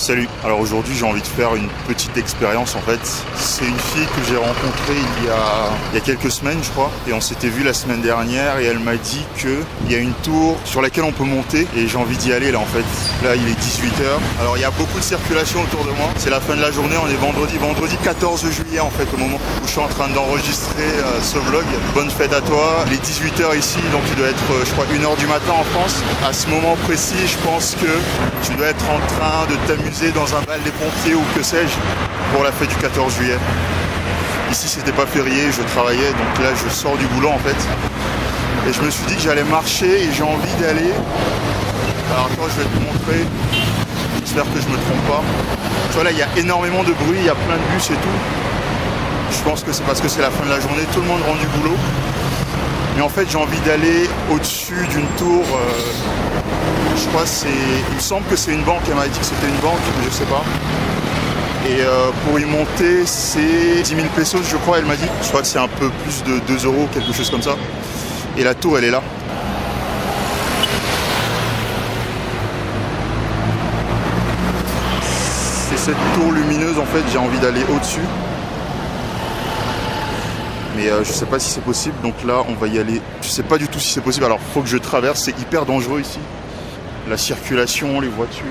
Salut, alors aujourd'hui j'ai envie de faire une petite expérience en fait. C'est une fille que j'ai rencontrée il y a quelques semaines je crois. Et on s'était vu la semaine dernière et elle m'a dit qu'il y a une tour sur laquelle on peut monter. Et j'ai envie d'y aller là en fait. Là il est 18h. Alors il y a beaucoup de circulation autour de moi. C'est la fin de la journée, on est vendredi 14 juillet en fait au moment où je suis en train d'enregistrer ce vlog. Bonne fête à toi. Il est 18h ici donc il doit être je crois 1h du matin en France. À ce moment précis je pense que tu dois être en train de t'amuser dans un bal des pompiers ou que sais-je pour la fête du 14 juillet. Ici c'était pas férié, je travaillais donc là je sors du boulot en fait et je me suis dit que j'allais marcher et j'ai envie d'aller. Alors toi je vais te montrer, j'espère que je me trompe pas. Tu vois là il y a énormément de bruit, il y a plein de bus et tout. Je pense que c'est parce que c'est la fin de la journée, tout le monde rentre du boulot. Mais en fait j'ai envie d'aller au-dessus d'une tour, je crois il me semble que c'est une banque, elle m'a dit que c'était une banque, mais je sais pas. Et pour y monter c'est 10 000 pesos je crois, elle m'a dit. Je crois que c'est un peu plus de 2 euros, quelque chose comme ça. Et la tour elle est là. C'est cette tour lumineuse en fait, j'ai envie d'aller au-dessus. Mais je sais pas si c'est possible, donc là on va y aller. Je sais pas du tout si c'est possible, alors faut que je traverse, c'est hyper dangereux ici. La circulation, les voitures.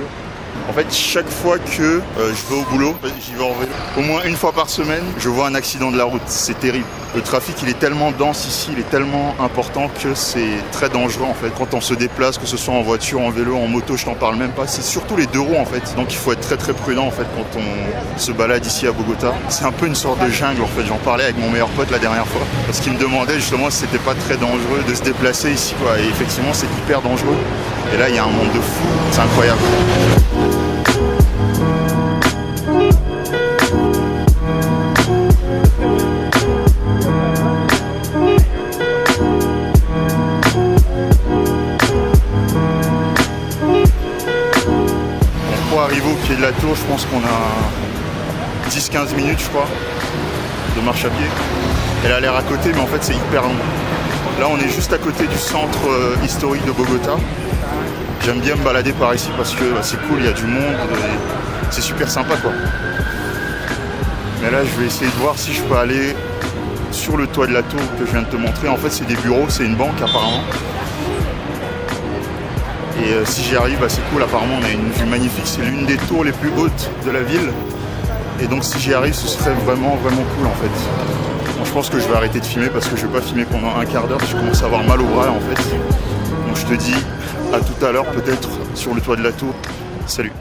En fait chaque fois que je vais au boulot, j'y vais en vélo. Au moins une fois par semaine, je vois un accident de la route, c'est terrible. Le trafic il est tellement dense ici, il est tellement important que c'est très dangereux en fait. Quand on se déplace, que ce soit en voiture, en vélo, en moto, je t'en parle même pas. C'est surtout les deux roues en fait. Donc il faut être très très prudent en fait quand on se balade ici à Bogota. C'est un peu une sorte de jungle en fait. J'en parlais avec mon meilleur pote la dernière fois. Parce qu'il me demandait justement si c'était pas très dangereux de se déplacer ici quoi. Et effectivement c'est hyper dangereux. Et là il y a un monde de fou, c'est incroyable. Pour arriver au pied de la tour, je pense qu'on a 10-15 minutes je crois de marche à pied. Elle a l'air à côté mais en fait c'est hyper long. Là on est juste à côté du centre historique de Bogota. J'aime bien me balader par ici parce que c'est cool, il y a du monde, c'est super sympa quoi. Mais là je vais essayer de voir si je peux aller sur le toit de la tour que je viens de te montrer. En fait c'est des bureaux, c'est une banque apparemment. Et si j'y arrive, c'est cool, apparemment on a une vue magnifique, c'est l'une des tours les plus hautes de la ville. Et donc si j'y arrive ce serait vraiment vraiment cool en fait. Bon, je pense que je vais arrêter de filmer parce que je vais pas filmer pendant un quart d'heure, je commence à avoir mal au bras en fait. Donc je te dis à tout à l'heure peut-être sur le toit de la tour. Salut.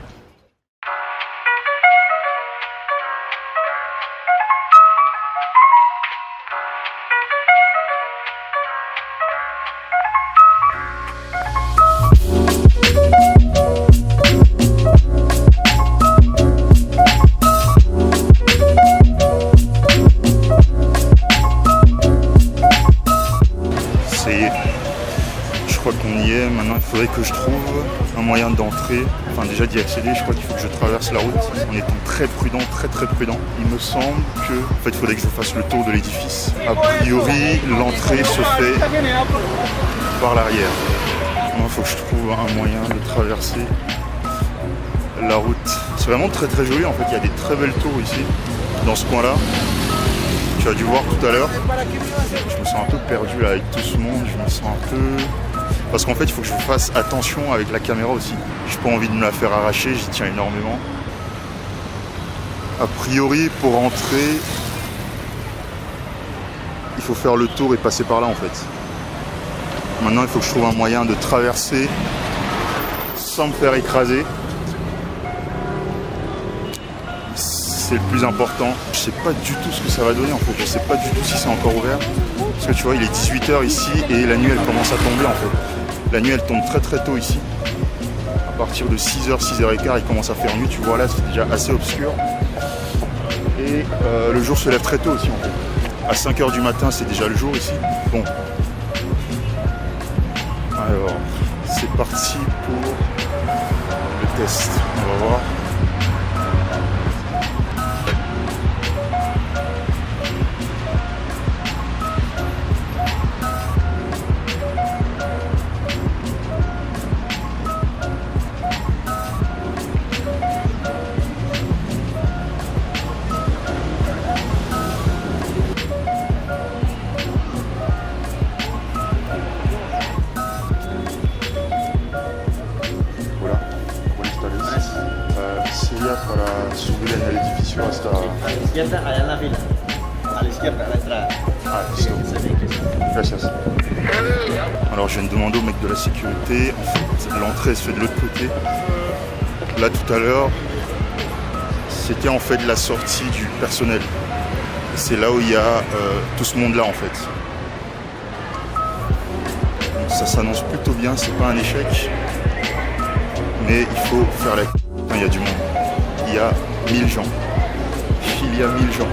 Je crois qu'on y est, maintenant il faudrait que je trouve un moyen d'entrer, enfin déjà d'y accéder, je crois qu'il faut que je traverse la route en étant très prudent, très prudent. Il me semble que, en fait il faudrait que je fasse le tour de l'édifice. A priori, l'entrée se fait par l'arrière. Moi il faut que je trouve un moyen de traverser la route. C'est vraiment très joli en fait, il y a des très belles tours ici, dans ce coin-là. Tu as dû voir tout à l'heure. Je me sens un peu perdu là avec tout ce monde, je me sens un peu... Parce qu'en fait il faut que je fasse attention avec la caméra aussi. J'ai pas envie de me la faire arracher, j'y tiens énormément. A priori pour entrer, il faut faire le tour et passer par là en fait. Maintenant il faut que je trouve un moyen de traverser sans me faire écraser. C'est le plus important. Je sais pas du tout ce que ça va donner en fait. Je sais pas du tout si c'est encore ouvert. Parce que tu vois, il est 18h ici et la nuit elle commence à tomber en fait. La nuit elle tombe très tôt ici. À partir de 6h, 6h15, il commence à faire nuit. Tu vois là, c'est déjà assez obscur. Et le jour se lève très tôt aussi en fait. À 5h du matin, c'est déjà le jour ici. Bon. Alors, c'est parti pour le test. On va voir. gracias. Alors je viens de demander au mec de la sécurité, en fait l'entrée se fait de l'autre côté. Là tout à l'heure, c'était en fait la sortie du personnel. C'est là où il y a tout ce monde là en fait. Ça s'annonce plutôt bien, c'est pas un échec. Mais il faut faire la queue. Il y a du monde. Il y a 1000 gens. Il y a 1000 gens.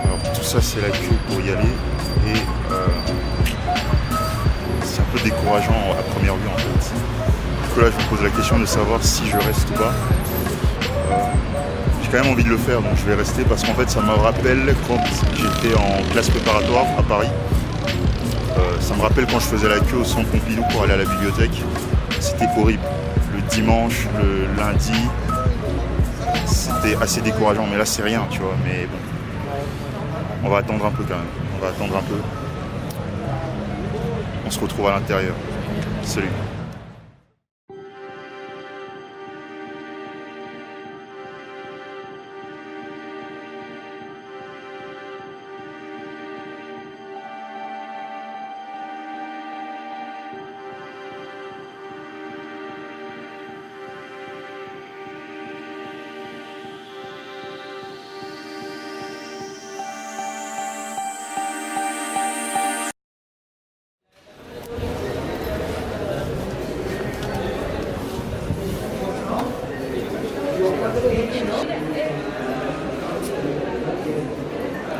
Alors tout ça c'est la queue pour y aller. Et c'est un peu décourageant à première vue en fait. Du coup là je me pose la question de savoir si je reste ou pas. J'ai quand même envie de le faire, donc je vais rester parce qu'en fait ça me rappelle quand j'étais en classe préparatoire à Paris. Ça me rappelle quand je faisais la queue au centre Pompidou pour aller à la bibliothèque. C'était horrible. Le dimanche, le lundi, c'était assez décourageant, mais là c'est rien, tu vois. Mais bon, on va attendre un peu quand même. On va attendre un peu. On se retrouve à l'intérieur. Salut.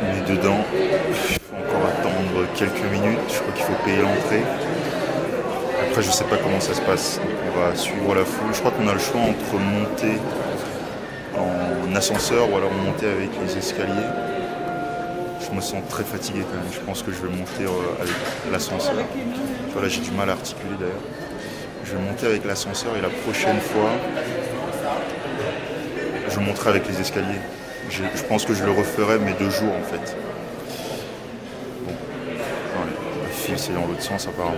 On est dedans, il faut encore attendre quelques minutes, je crois qu'il faut payer l'entrée. Après je sais pas comment ça se passe, donc on va suivre la foule. Je crois qu'on a le choix entre monter en ascenseur ou alors monter avec les escaliers. Je me sens très fatigué quand même, je pense que je vais monter avec l'ascenseur. Tu vois là j'ai du mal à articuler d'ailleurs. Je vais monter avec l'ascenseur et la prochaine fois, je monterai avec les escaliers. Je pense que je le referai mais 2 jours en fait. Bon, allez, la file c'est dans l'autre sens apparemment.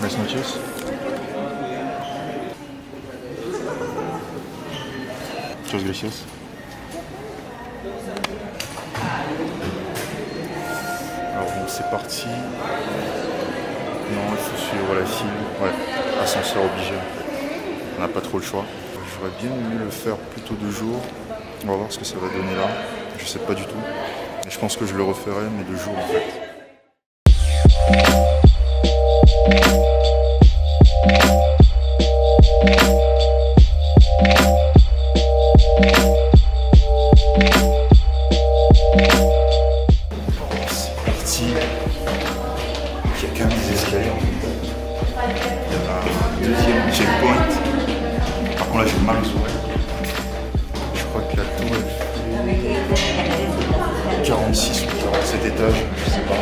Buenas noches. Muchas gracias. Alors bon, c'est parti. Non, il faut suivre la file. Ouais, ascenseur obligé. On n'a pas trop le choix. J'aurais bien aimé le faire plutôt 2 jours. On va voir ce que ça va donner là. Je sais pas du tout. Mais je pense que je le referai, mais 2 jours en fait. Deuxième checkpoint. Par contre là j'ai mal au sourire. Je crois que la tour elle fait 46 ou 47 étages, je sais pas.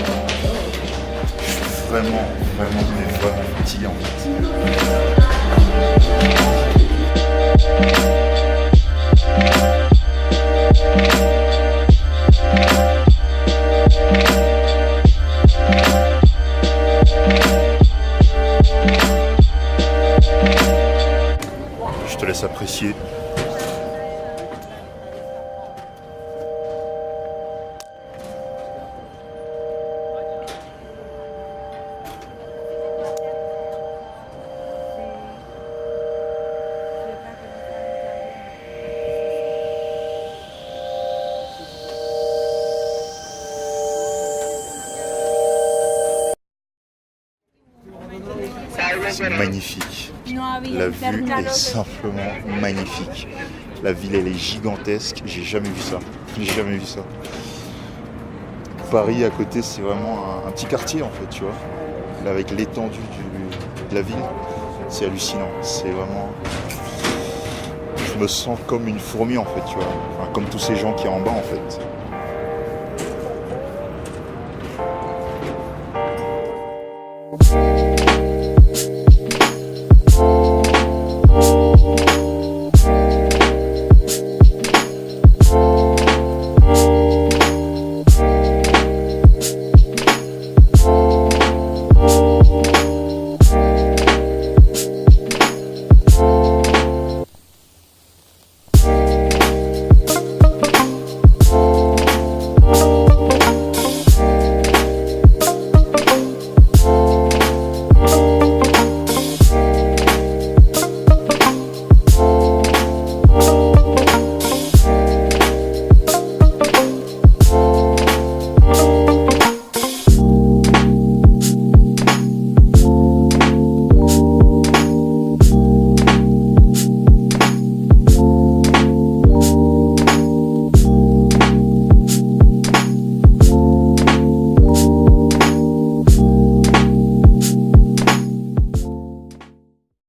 Je suis vraiment fatigué en fait. Je te laisse apprécier. C'est magnifique. La vue est simplement magnifique. La ville elle est gigantesque. J'ai jamais vu ça. Paris à côté c'est vraiment un petit quartier en fait, tu vois. Là avec l'étendue de la ville, c'est hallucinant. C'est vraiment. Je me sens comme une fourmi en fait, tu vois. Enfin, comme tous ces gens qui sont en bas en fait.